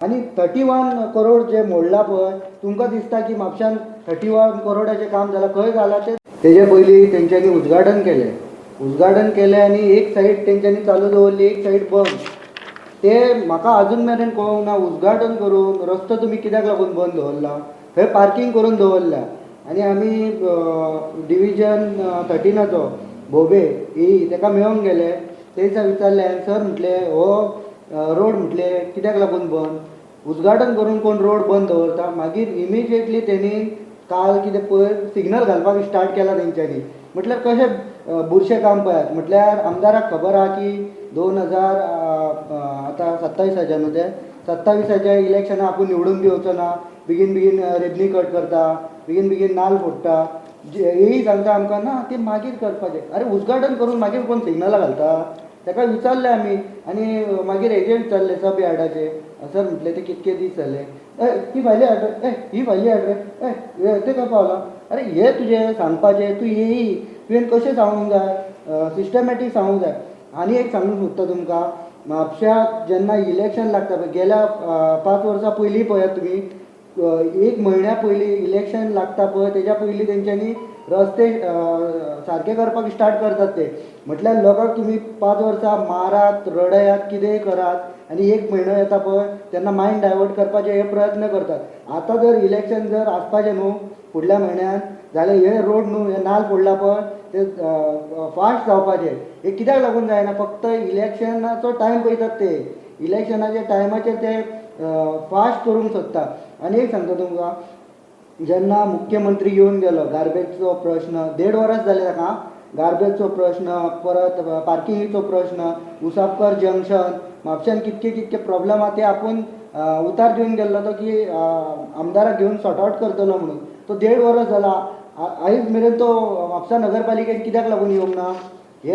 आणि 31 करोड जे मोडला पळय, तुमकां दिसता की म्हापशान 31 करोडाचें काम जालां? खंय जालां ते? तेजे पयलीं तेंच्यांनी उद्घाटन केलें आनी एक सायड तेंच्यांनी चालू दवरली, एक सायड बंद. ते म्हाका अजून मेरेन कळूंक ना, उद्घाटन करून रस्तो तुमी कित्याक लागून बंद दवरला? थंय पार्किंग करून दवरल्या. आनी आमी डिविजन 13चो भोबे ताका मेळोंक गेले. थंयसर विचारलें, सर म्हटले हो रोड म्हटले कित्याक लागून बंद? उद्घाटन करून कोण रोड बंद दवरता? मागीर इमिजिएटली तेणी काल कितें पयर सिग्नल घालपाक स्टार्ट केला तेंच्यांनी. म्हटल्यार कशें बुरशें काम पळयात. म्हटल्यार आमदाराक खबर आहा की 2000 आतां 27 न्हू तें 27च्या इलेक्शना आपूण निवडून येवचो ना, बेगीन बेगीन रेबनी कट करता, बेगीन बेगीन नाल्ल फोडटा. हेय सांगता आमकां ना ते मागीर करपाचें. अरे उद्घाटन करून मागीर कोण सिग्नलां घालता? ताका विचारलें आमी आनी मागीर हेजेर विचारलें सब यार्डाचे. सर म्हटलें ते कितके दीस जाले. ती भायली हाड रे, ही भायली हाड रे, ते खंय पावला? अरे हे तुजें सांगपाचें, तूं येयी तुवें कशें सांगूंक जाय, सिस्टमॅटीक सांगूंक जाय. आनी एक सांगूंक सोदता तुमकां, म्हापश्याक जेन्ना इलेक्शन लागता पळय, गेल्या 5 वर्सां पयलीं पळयात तुमी, 1 म्हयन्या पयलीं इलेक्शन लागता पळय तेज्या पयलीं तेंच्यांनी रस्ते सारके करपाक स्टार्ट करतात ते. म्हटल्यार लोकांक तुमी 5 वर्सां मारात, रडयात, कितेंय करात आनी 1 म्हयनो येता पळय तेन्ना मायंड डायवर्ट करपाचे हे प्रयत्न करतात. आतां जर इलेक्शन जर आसपाचें न्हू फुडल्या म्हयन्यान, जाल्यार हे रोड न्हू, हे नाल्ल फोडला पळय ते फास्ट जावपाचे. हे कित्याक लागून जायना? फक्त इलेक्शनाचो टायम पळयतात ते. इलेक्शनाच्या टायमाचेर ते फास्ट करूंक सोदता. आनी एक सांगता तुमकां, जेन्ना मुख्यमंत्री येवन गेलो, गार्बेजचो प्रश्न 1.5 वरां जाले ताका. गार्बेजचो प्रश्न, परत पार्किंगेचो प्रश्न, उसापकर जंक्शन, म्हापश्यान कितके कितके प्रॉब्लेम आहा ते आपूण उतार दिवन गेल्लो तो की आमदाराक घेवन सॉर्ट आवट करतलो म्हणून. तो 1.5 वरां जाला, आयज मेरेन तो म्हापसा नगरपालिकेन कित्याक लागून येवंक ना? हे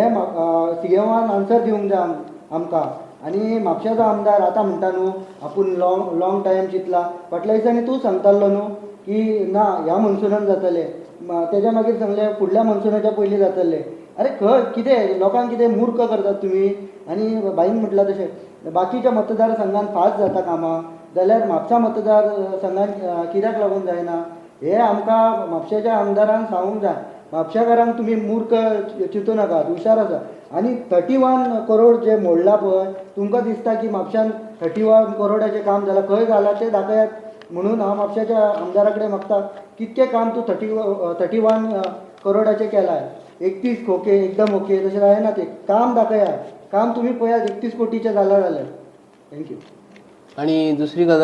CMन आन्सर दिवंक जाय आमकां. आनी म्हापश्याचो आमदार आतां म्हणटा न्हू आपूण लाँग टायम चिंतला. फाटल्या दिसांनी तूं सांगतालो न्हू की ना ह्या मन्सुनान जातलें, तेज्या मागीर सांगलें फुडल्या मन्सुनाच्या पयलीं जातलें. अरे खंय कितें लोकांक कितें मूर्ख करतात तुमी? आनी भाईन म्हटलां तशें बाकीच्या मतदारसंघान फास्ट जाता कामां, जाल्यार म्हापसा मतदारसंघान कित्याक लागून जायना? हे आमकां म्हापशेच्या आमदारान सांगूंक जाय. म्हापशेकारांक तुमी मूर्ख चिंतू नाकात, हुशार आसा. आनी 31 करोड जे मोडला पळय, तुमकां दिसता की म्हापशान 31 करोडाचें काम जालां? खंय जालां तें दाखयात. म्हणून हांव म्हापशेच्या आमदारा कडेन मागता, कितकें काम तूं 31 करोडाचें केलां? 31 खोके एकदम ओके तशें जायना तें. काम दाखयात, काम तुमी पळयात 31 कोटीचें जालां जाल्यार. थँक्यू. आणि दुसरी गजाल